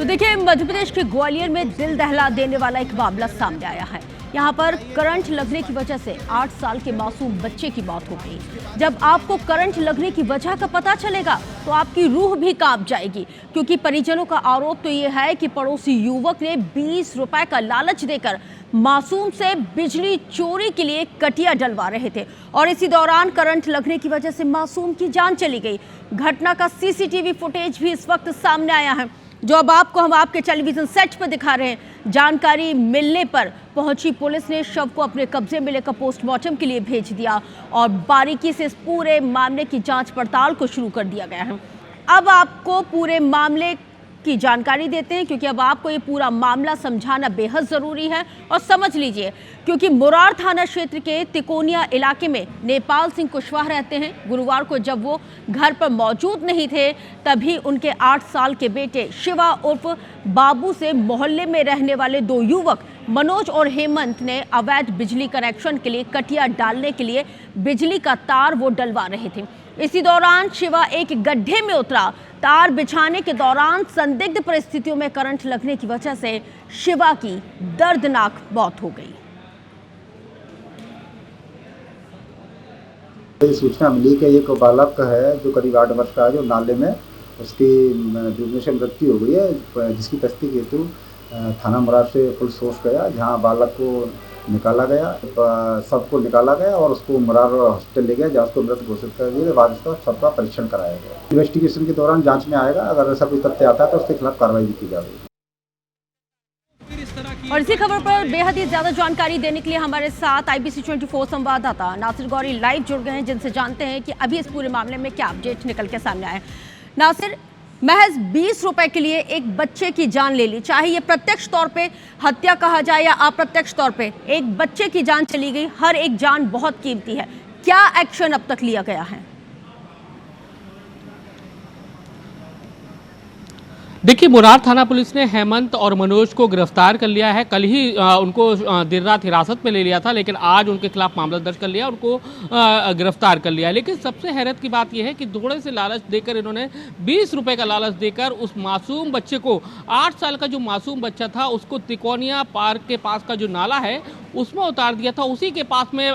तो देखिए, मध्य प्रदेश के ग्वालियर में दिल दहला देने वाला एक मामला सामने आया है। यहाँ पर करंट लगने की वजह से 8 साल के मासूम बच्चे की मौत हो गई। जब आपको करंट लगने की वजह का पता चलेगा तो आपकी रूह भी कांप जाएगी, क्योंकि परिजनों का आरोप तो ये है कि पड़ोसी युवक ने 20 रुपए का लालच देकर मासूम से बिजली चोरी के लिए कटिया डलवा रहे थे और इसी दौरान करंट लगने की वजह से मासूम की जान चली गई। घटना का सीसीटीवी फुटेज भी इस वक्त सामने आया है, जो अब आपको हम आपके टेलीविजन सेट पर दिखा रहे हैं। जानकारी मिलने पर पहुंची पुलिस ने शव को अपने कब्जे में लेकर पोस्टमार्टम के लिए भेज दिया और बारीकी से इस पूरे मामले की जांच पड़ताल को शुरू कर दिया गया है। अब आपको पूरे मामले की जानकारी देते हैं, क्योंकि अब आपको ये पूरा मामला समझाना बेहद ज़रूरी है। और समझ लीजिए, क्योंकि मुरार थाना क्षेत्र के तिकोनिया इलाके में नेपाल सिंह कुशवाहा रहते हैं। गुरुवार को जब वो घर पर मौजूद नहीं थे, तभी उनके 8 साल के बेटे शिवा उर्फ बाबू से मोहल्ले में रहने वाले 2 युवक मनोज और हेमंत ने अवैध बिजली कनेक्शन के लिए कटिया डालने के लिए बिजली का तार वो डलवा रहे थे। इसी दौरान शिवा एक गड्ढे में उतरा। तार बिछाने के दौरान संदिग्ध परिस्थितियों में करंट लगने की वजह से शिवा की दर्दनाक मौत हो गई। सूचना मिली कि एक बालक है जो करीब 8 वर्ष का है, जो नाले में उसकी डूबने से मृत्यु हो गई है, जिसकी तस्दीक हेतु थाना मुरार से पुलिस फोर्स गया, जहां बालक को निकाला गया, सबको निकाला गया और उसको मुरार हॉस्पिटल ले गया, जहाँ उसको मृत घोषित कर दिया। बाद उसका सब का परीक्षण कराया गया। इन्वेस्टिगेशन के दौरान जांच में आएगा, अगर ऐसा कोई तथ्य आता है तो उसके खिलाफ कार्रवाई भी की जाएगी। और इसी खबर पर बेहद ही ज्यादा जानकारी देने के लिए हमारे साथ IBC 24 संवाददाता नासिर गौरी लाइव जुड़ गए हैं, जिनसे जानते हैं कि अभी इस पूरे मामले में क्या अपडेट निकल के सामने आए। नासिर, महज 20 रुपए के लिए एक बच्चे की जान ले ली, चाहे ये प्रत्यक्ष तौर पे हत्या कहा जाए या अप्रत्यक्ष तौर पे, एक बच्चे की जान चली गई। हर एक जान बहुत कीमती है। क्या एक्शन अब तक लिया गया है? देखिए, मुरार थाना पुलिस ने हेमंत और मनोज को गिरफ्तार कर लिया है। कल ही उनको देर रात हिरासत में ले लिया था, लेकिन आज उनके खिलाफ मामला दर्ज कर लिया, उनको गिरफ्तार कर लिया है। लेकिन सबसे हैरत की बात यह है कि थोड़े से लालच देकर इन्होंने 20 रुपए का लालच देकर उस मासूम बच्चे को, 8 साल का जो मासूम बच्चा था, उसको तिकोनिया पार्क के पास का जो नाला है उसमें उतार दिया था। उसी के पास में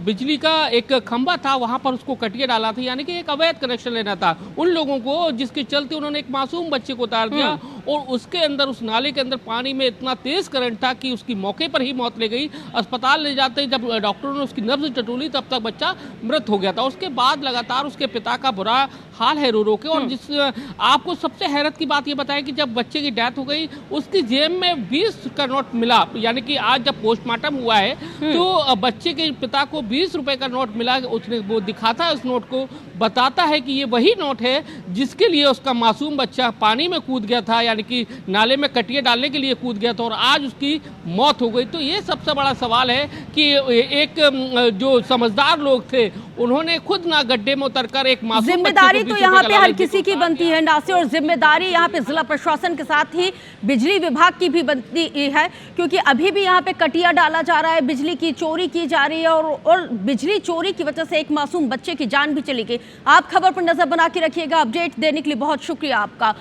बिजली का एक खंभा था, वहाँ पर उसको कटिया डाला था, यानी कि एक अवैध कनेक्शन लेना था उन लोगों को, जिसके चलते उन्होंने एक मासूम बच्चे को उतार दिया और उसके अंदर, उस नाले के अंदर पानी में इतना तेज करंट था कि उसकी मौके पर ही मौत ले गई। अस्पताल ले जाते ही जब डॉक्टरों ने उसकी नब्ज टटोली, तब तक बच्चा मृत हो गया था। उसके बाद लगातार उसके पिता का बुरा हाल है रो के। और जिस आपको सबसे हैरत की बात ये बताया कि जब बच्चे की डेथ हो गई, उसकी जेब में 20 का नोट मिला, यानी कि आज जब पोस्टमार्टम हुआ है तो बच्चे के पिता को 20 रुपए का नोट मिला। उसने वो दिखाता है, उस नोट को बताता है कि ये वही नोट है जिसके लिए उसका मासूम बच्चा पानी में कूद गया था, यानी कि नाले में कटिया डालने के लिए कूद गया था और आज उसकी मौत हो गई। तो ये सबसे बड़ा सवाल है कि एक जो समझदार लोग थे, उन्होंने खुद ना गड्ढे में उतरकर एक मासूम, जिम्मेदारी तो यहाँ पे हर किसी की बनती है नासिर, और जिम्मेदारी यहाँ पे जिला प्रशासन के साथ ही बिजली विभाग की भी बनती है, क्योंकि अभी भी यहाँ पे कटिया डाला जा रहा है, बिजली की चोरी की जा रही है और बिजली चोरी की वजह से एक मासूम बच्चे की जान भी चली गई। आप खबर पर नजर बना के रखिएगा। अपडेट देने के लिए बहुत शुक्रिया आपका।